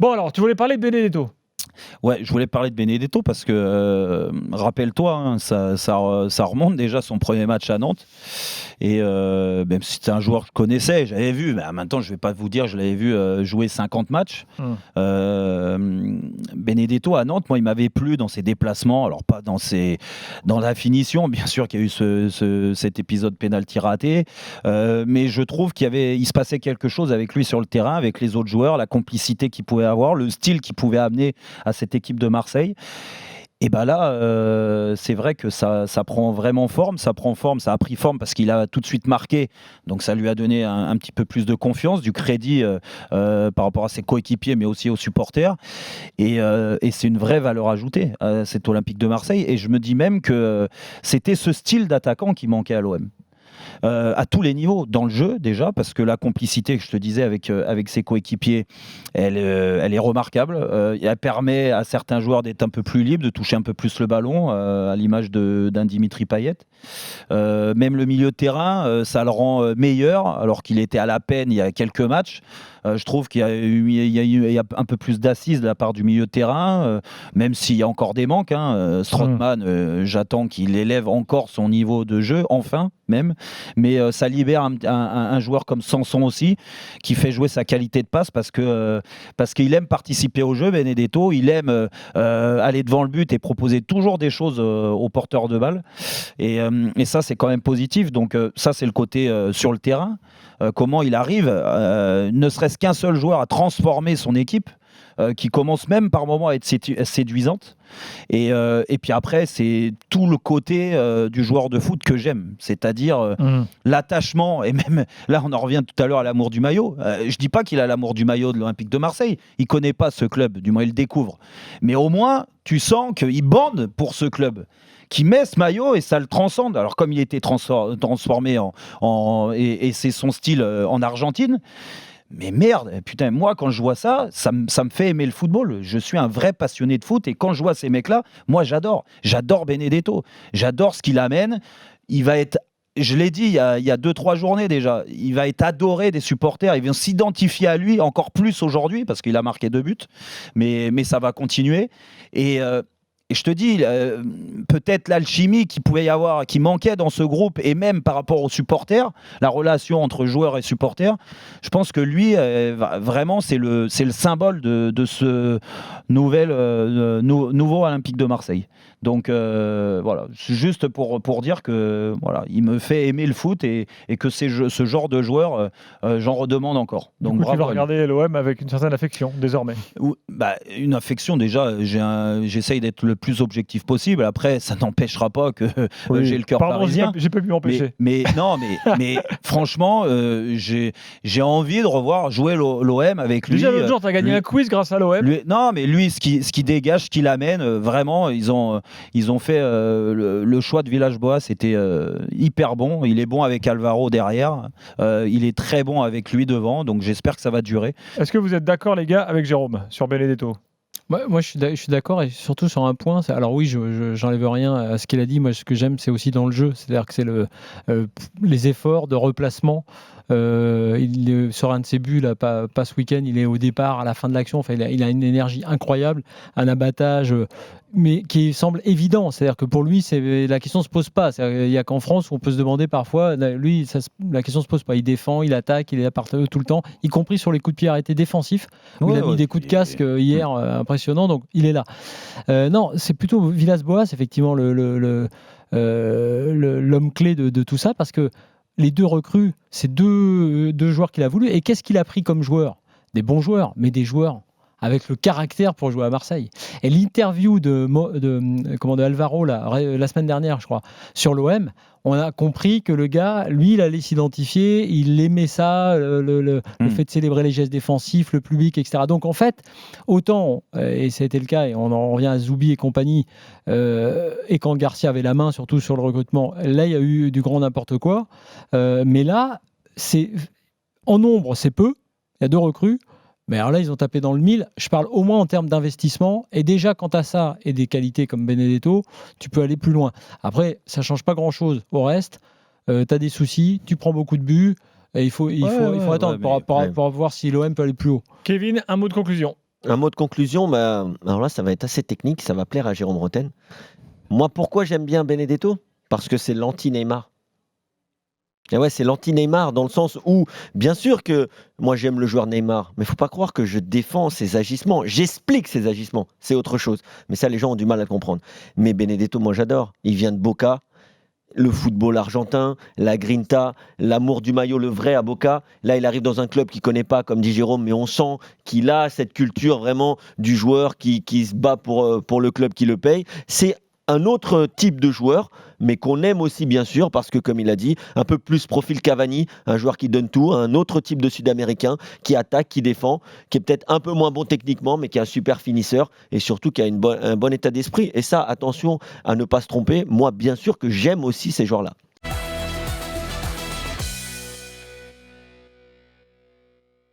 Bon, alors, tu voulais parler de Benedetto. Ouais, je voulais parler de Benedetto parce que, rappelle-toi, hein, ça remonte déjà son premier match à Nantes. Et même si c'était un joueur que je connaissais, j'avais vu, mais maintenant je ne vais pas vous dire, je l'avais vu jouer 50 matchs. Benedetto à Nantes, moi, il m'avait plu dans ses déplacements, alors pas dans la finition, bien sûr qu'il y a eu cet épisode pénalty raté, mais je trouve il se passait quelque chose avec lui sur le terrain, avec les autres joueurs, la complicité qu'il pouvait avoir, le style qu'il pouvait amener à cette équipe de Marseille. Et bien là, c'est vrai que ça prend vraiment forme, ça a pris forme parce qu'il a tout de suite marqué, donc ça lui a donné un petit peu plus de confiance, du crédit par rapport à ses coéquipiers, mais aussi aux supporters, et c'est une vraie valeur ajoutée à cet Olympique de Marseille, et je me dis même que c'était ce style d'attaquant qui manquait à l'OM. À tous les niveaux, dans le jeu déjà, parce que la complicité que je te disais avec ses coéquipiers, elle est remarquable. Elle permet à certains joueurs d'être un peu plus libres, de toucher un peu plus le ballon, à l'image d'un Dimitri Payet. Même le milieu de terrain, ça le rend meilleur, alors qu'il était à la peine il y a quelques matchs. Je trouve qu'il y a un peu plus d'assises de la part du milieu de terrain, même s'il y a encore des manques. Strootman, j'attends qu'il élève encore son niveau de jeu, enfin, même. Mais ça libère un joueur comme Sanson aussi, qui fait jouer sa qualité de passe parce qu'il aime participer au jeu, Benedetto. Il aime aller devant le but et proposer toujours des choses aux porteurs de balles. Et ça, c'est quand même positif. Donc ça, c'est le côté sur le terrain. Comment il arrive, ne serait-ce qu'un seul joueur, à transformer son équipe, qui commence même par moments à être séduisante. Et puis après, c'est tout le côté du joueur de foot que j'aime, c'est-à-dire l'attachement, et même là on en revient tout à l'heure à l'amour du maillot. Je dis pas qu'il a l'amour du maillot de l'Olympique de Marseille, il connaît pas ce club, du moins il le découvre, mais au moins tu sens qu'il bande pour ce club, qui met ce maillot, et ça le transcende. Alors comme il était transformé et c'est son style en Argentine. Mais merde, putain, moi quand je vois ça me fait aimer le football. Je suis un vrai passionné de foot, et quand je vois ces mecs-là, moi j'adore Benedetto, j'adore ce qu'il amène. Il va être, je l'ai dit il y a 2-3 journées déjà, il va être adoré des supporters, ils vont s'identifier à lui encore plus aujourd'hui parce qu'il a marqué 2 buts, mais ça va continuer. Et je te dis, peut-être l'alchimie qu'il pouvait y avoir, qui manquait dans ce groupe, et même par rapport aux supporters, la relation entre joueurs et supporters, je pense que lui, vraiment, c'est le symbole de ce nouveau Olympique de Marseille. Donc voilà, juste pour dire que voilà, il me fait aimer le foot, et que ce genre de joueur, j'en redemande encore. Donc du coup, tu vas regarder l'OM avec une certaine affection désormais. Une affection, déjà, j'essaye d'être le plus objectif possible. Après, ça n'empêchera pas que j'ai le cœur parisien. J'ai pas pu m'empêcher. Mais franchement, j'ai envie de revoir jouer l'OM avec lui. Déjà l'autre jour, tu as gagné un quiz grâce à l'OM. Non, mais lui, ce qui dégage, ce qu'il amène, vraiment, ils ont fait le choix de Villas-Boas, c'était hyper bon. Il est bon avec Alvaro derrière. Il est très bon avec lui devant. Donc j'espère que ça va durer. Est-ce que vous êtes d'accord, les gars, avec Jérôme sur Benedetto ? Moi, je suis d'accord, et surtout sur un point. Alors oui, j'enlève rien à ce qu'il a dit. Moi, ce que j'aime, c'est aussi dans le jeu. C'est-à-dire que c'est les efforts de replacement. Sur un de ses buts, là, pas ce week-end, il est au départ, à la fin de l'action. Enfin, il a une énergie incroyable, un abattage, mais qui semble évident. C'est-à-dire que pour lui, la question ne se pose pas. Il n'y a qu'en France où on peut se demander parfois. Lui, la question ne se pose pas. Il défend, il attaque, il est là partout tout le temps, y compris sur les coups de pied arrêtés défensif. Il a mis des coups de casque hier impressionnants, donc il est là. Non, c'est plutôt Villas-Boas, effectivement, l'homme clé de tout ça, parce que les 2 recrues, c'est deux joueurs qu'il a voulu. Et qu'est-ce qu'il a pris comme joueurs ? Des bons joueurs, mais des joueurs avec le caractère pour jouer à Marseille. Et l'interview de Alvaro la semaine dernière, je crois, sur l'OM, on a compris que le gars, lui, il allait s'identifier, il aimait ça, le fait de célébrer les gestes défensifs, le public, etc. Donc en fait, autant, et ça a été le cas, et on en revient à Zoubi et compagnie, et quand Garcia avait la main, surtout sur le recrutement, là, il y a eu du grand n'importe quoi. Mais là, en nombre, c'est peu. Il y a 2 recrues. Mais alors là, ils ont tapé dans le mille. Je parle au moins en termes d'investissement. Et déjà, quant à ça et des qualités comme Benedetto, tu peux aller plus loin. Après, ça ne change pas grand-chose au reste. Tu as des soucis, tu prends beaucoup de buts. Et il faut attendre pour voir si l'OM peut aller plus haut. Kevin, un mot de conclusion. Un mot de conclusion, bah, alors là, ça va être assez technique, ça va plaire à Jérôme Roten. Moi, pourquoi j'aime bien Benedetto? Parce que c'est l'anti-Neymar. Et ouais, c'est l'anti-Neymar dans le sens où, bien sûr que moi j'aime le joueur Neymar, mais il faut pas croire que je défends ses agissements. J'explique ses agissements, c'est autre chose. Mais ça, les gens ont du mal à le comprendre. Mais Benedetto, moi j'adore. Il vient de Boca. Le football argentin, la grinta, l'amour du maillot, le vrai à Boca. Là, il arrive dans un club qu'il ne connaît pas, comme dit Jérôme, mais on sent qu'il a cette culture vraiment du joueur qui se bat pour le club qui le paye. C'est un autre type de joueur, mais qu'on aime aussi, bien sûr, parce que, comme il a dit, un peu plus profil Cavani, un joueur qui donne tout, un autre type de Sud-Américain, qui attaque, qui défend, qui est peut-être un peu moins bon techniquement, mais qui est un super finisseur, et surtout qui a un bon état d'esprit. Et ça, attention à ne pas se tromper. Moi, bien sûr que j'aime aussi ces joueurs-là.